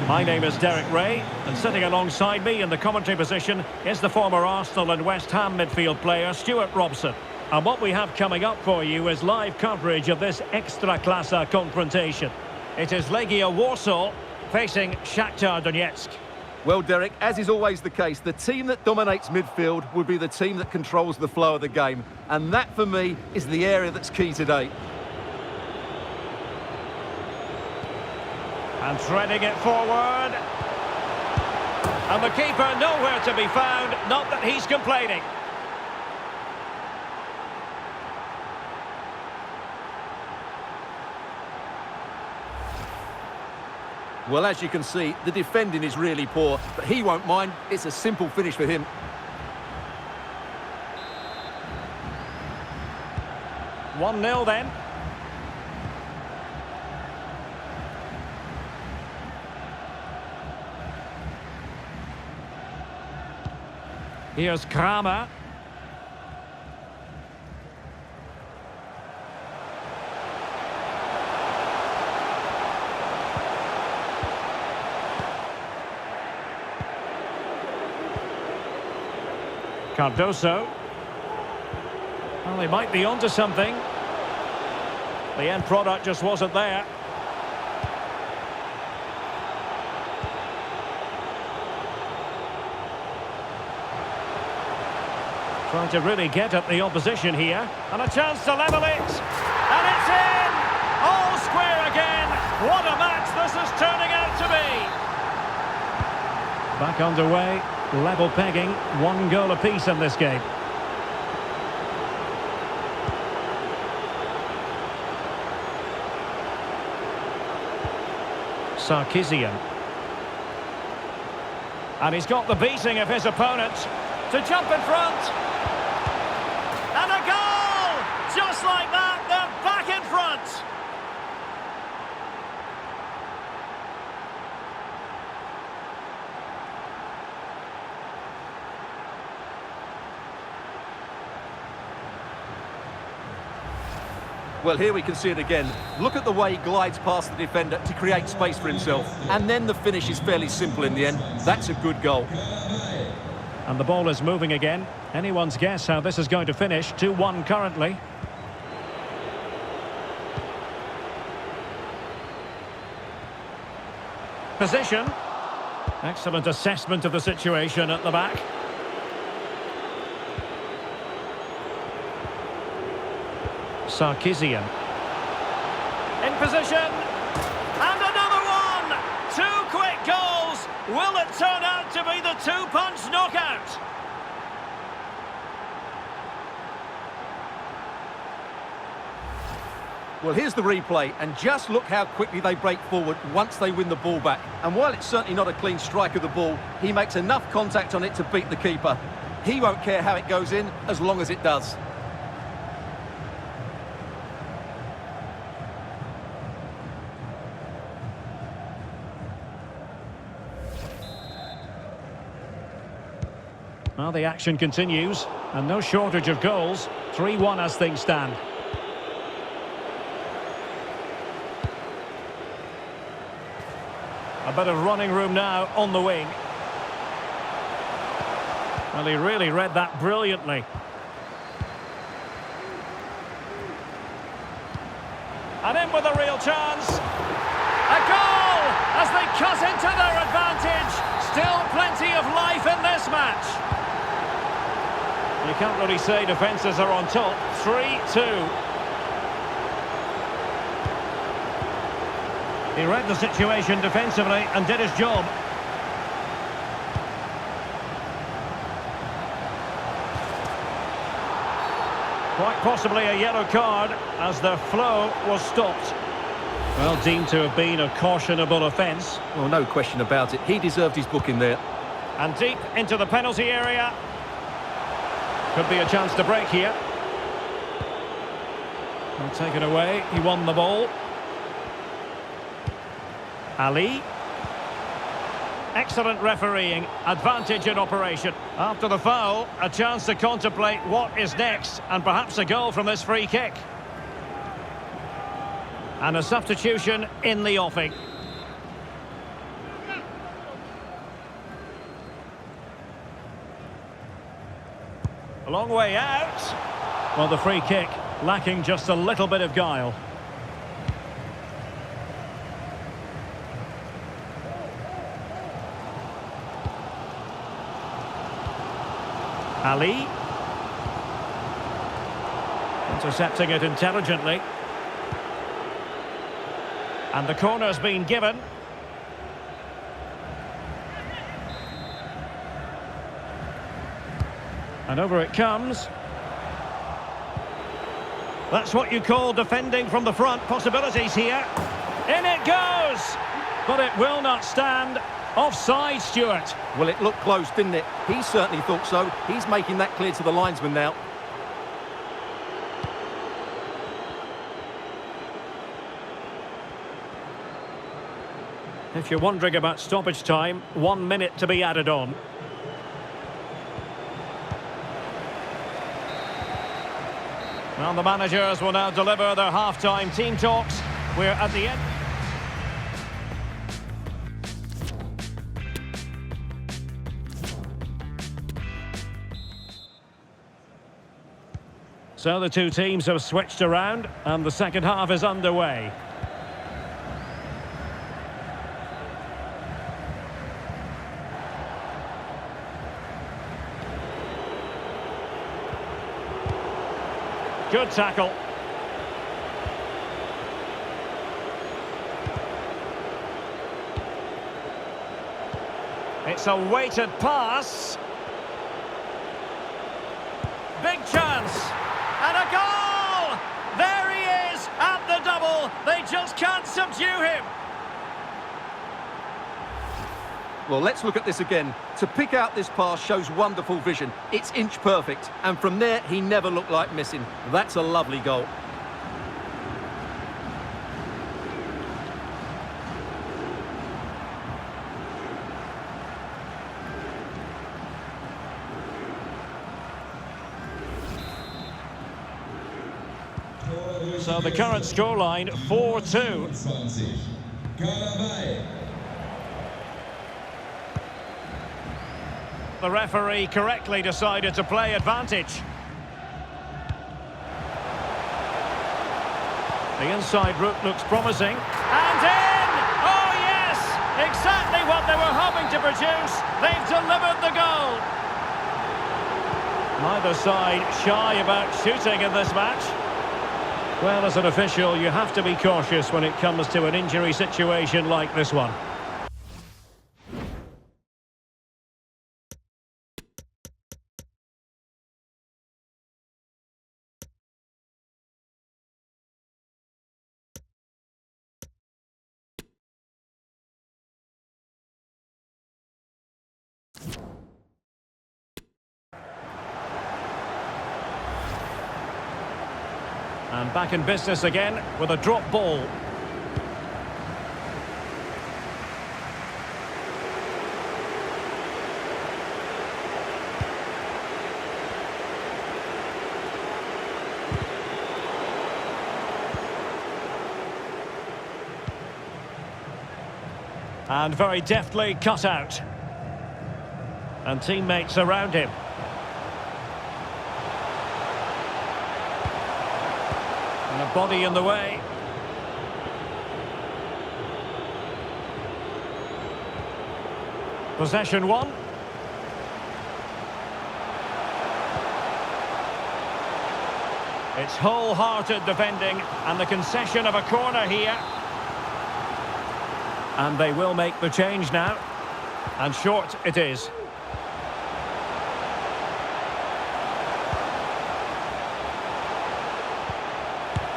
My name is Derek Ray, and sitting alongside me in the commentary position is the former Arsenal and West Ham midfield player Stuart Robson. And what we have coming up for you is live coverage of this extra-classa confrontation. It is Legia Warsaw facing Shakhtar Donetsk. Well, Derek, as is always the case, the team that dominates midfield would be the team that controls the flow of the game. And that, for me, is the area that's key today. And threading it forward. And the keeper nowhere to be found, not that he's complaining. Well, as you can see, the defending is really poor, but he won't mind. It's a simple finish for him. One 0 then. Here's Kramer. Cardoso. Well, they might be onto something. The end product just wasn't there. Trying to really get at the opposition here. And a chance to level it. And it's in! All square again. What a match this is turning out to be. Back underway. Level pegging. 1 goal apiece in this game. Sarkisian. And he's got the beating of his opponent. To jump in front. And a goal! Just like that, they're back in front. Well, here we can see it again. Look at the way he glides past the defender to create space for himself. And then the finish is fairly simple in the end. That's a good goal. And the ball is moving again. Anyone's guess how this is going to finish. 2-1 currently. Position. Excellent assessment of the situation at the back. Sarkisian. In position. And another one! 2 quick goals! Will it turn out to be the 2-punch knockout? Well, here's the replay, and just look how quickly they break forward once they win the ball back. And while it's certainly not a clean strike of the ball, he makes enough contact on it to beat the keeper. He won't care how it goes in, as long as it does. Well, the action continues, and no shortage of goals. 3-1 as things stand. A bit of running room now on the wing. Well, he really read that brilliantly. And in with a real chance. A goal as they cut into their advantage. Still plenty of life in this match. You can't really say defences are on top. 3-2. He read the situation defensively and did his job. Quite possibly a yellow card as the flow was stopped. Well, deemed to have been a cautionable offence. Well, no question about it. He deserved his booking there. And deep into the penalty area. Could be a chance to break here. Well, taken away. He won the ball. Ali. Excellent refereeing. Advantage in operation. After the foul, a chance to contemplate what is next. And perhaps a goal from this free kick. And a substitution in the offing. A long way out. Well, the free kick lacking just a little bit of guile. Ali. Intercepting it intelligently. And the corner's been given. And over it comes. That's what you call defending from the front. Possibilities here. In it goes! But it will not stand. Offside, Stuart. Well, it looked close, didn't it? He certainly thought so. He's making that clear to the linesman now. If you're wondering about stoppage time, 1 minute to be added on. Well, the managers will now deliver their half-time team talks. We're at the end. So the two teams have switched around and the second half is underway. Good tackle. It's a weighted pass. Big chance. And a goal! There he is at the double. They just can't subdue him. Well, let's look at this again. To pick out this pass shows wonderful vision. It's inch perfect. And from there, he never looked like missing. That's a lovely goal. So the current scoreline, 4-2. The referee correctly decided to play advantage. The inside route looks promising. And in! Oh yes! Exactly what they were hoping to produce. They've delivered the goal. Neither side shy about shooting in this match. Well, as an official, you have to be cautious when it comes to an injury situation like this one. And back in business again with a drop ball. And very deftly cut out. And teammates around him. And a body in the way. Possession one. It's wholehearted defending and the concession of a corner here. And they will make the change now. And short it is.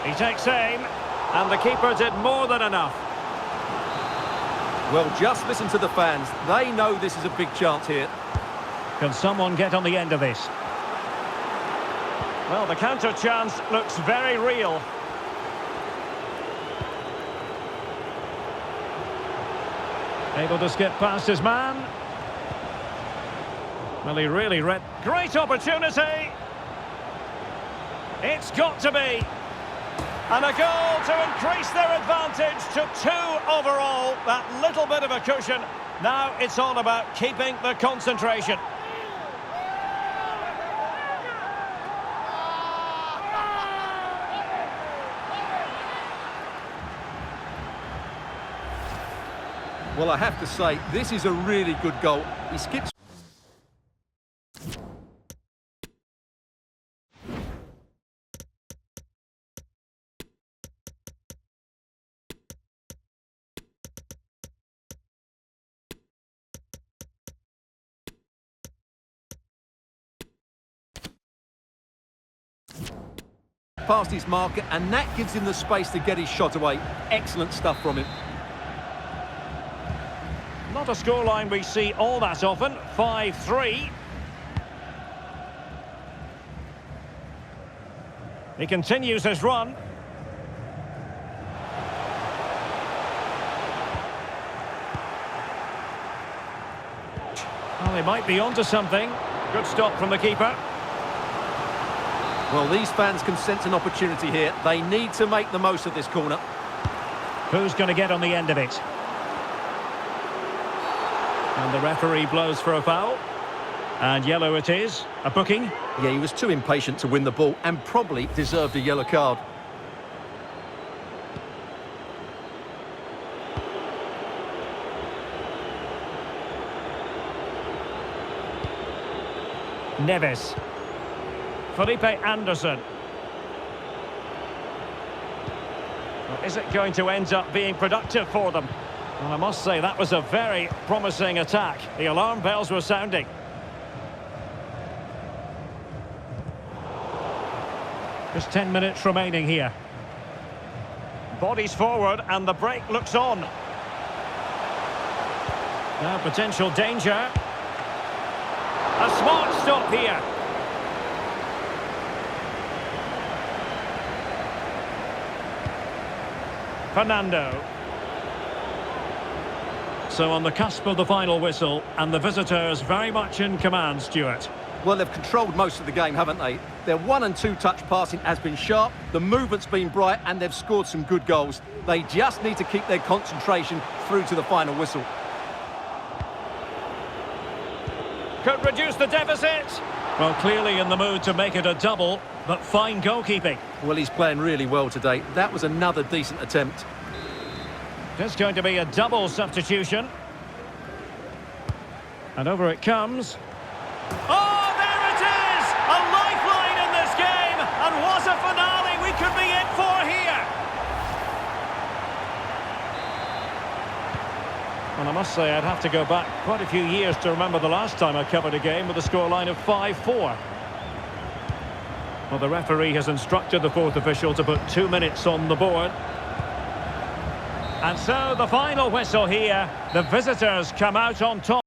He takes aim, and the keeper did more than enough. Well, just listen to the fans. They know this is a big chance here. Can someone get on the end of this? Well, the counter chance looks very real. Able to skip past his man. Well, he really read. Great opportunity. It's got to be. And a goal to increase their advantage to 2 overall. That little bit of a cushion. Now it's all about keeping the concentration. Well, I have to say, this is a really good goal. He skips. Past his marker, and that gives him the space to get his shot away. Excellent stuff from him. Not a scoreline we see all that often. 5-3. He continues his run. Well, he might be onto something. Good stop from the keeper. Well, these fans can sense an opportunity here. They need to make the most of this corner. Who's going to get on the end of it? And the referee blows for a foul. And yellow it is. A booking. Yeah, he was too impatient to win the ball and probably deserved a yellow card. Neves. Felipe Anderson. Well, is it going to end up being productive for them? Well, I must say that was a very promising attack. The alarm bells were sounding. Just 10 minutes remaining here. Bodies forward and the break looks on. Now potential danger. A smart stop here. Fernando. So on the cusp of the final whistle, and the visitors very much in command, Stuart. Well, they've controlled most of the game, haven't they? Their 1- and 2-touch passing has been sharp, the movement's been bright, and they've scored some good goals. They just need to keep their concentration through to the final whistle. Could reduce the deficit. Well, clearly in the mood to make it a double, but fine goalkeeping. Well, he's playing really well today. That was another decent attempt. It's going to be a double substitution. And over it comes. Oh, there it is! A lifeline in this game! And what a finale we could be in for here! And I must say, I'd have to go back quite a few years to remember the last time I covered a game with a scoreline of 5-4. Well, the referee has instructed the fourth official to put 2 minutes on the board. And so the final whistle here. The visitors come out on top.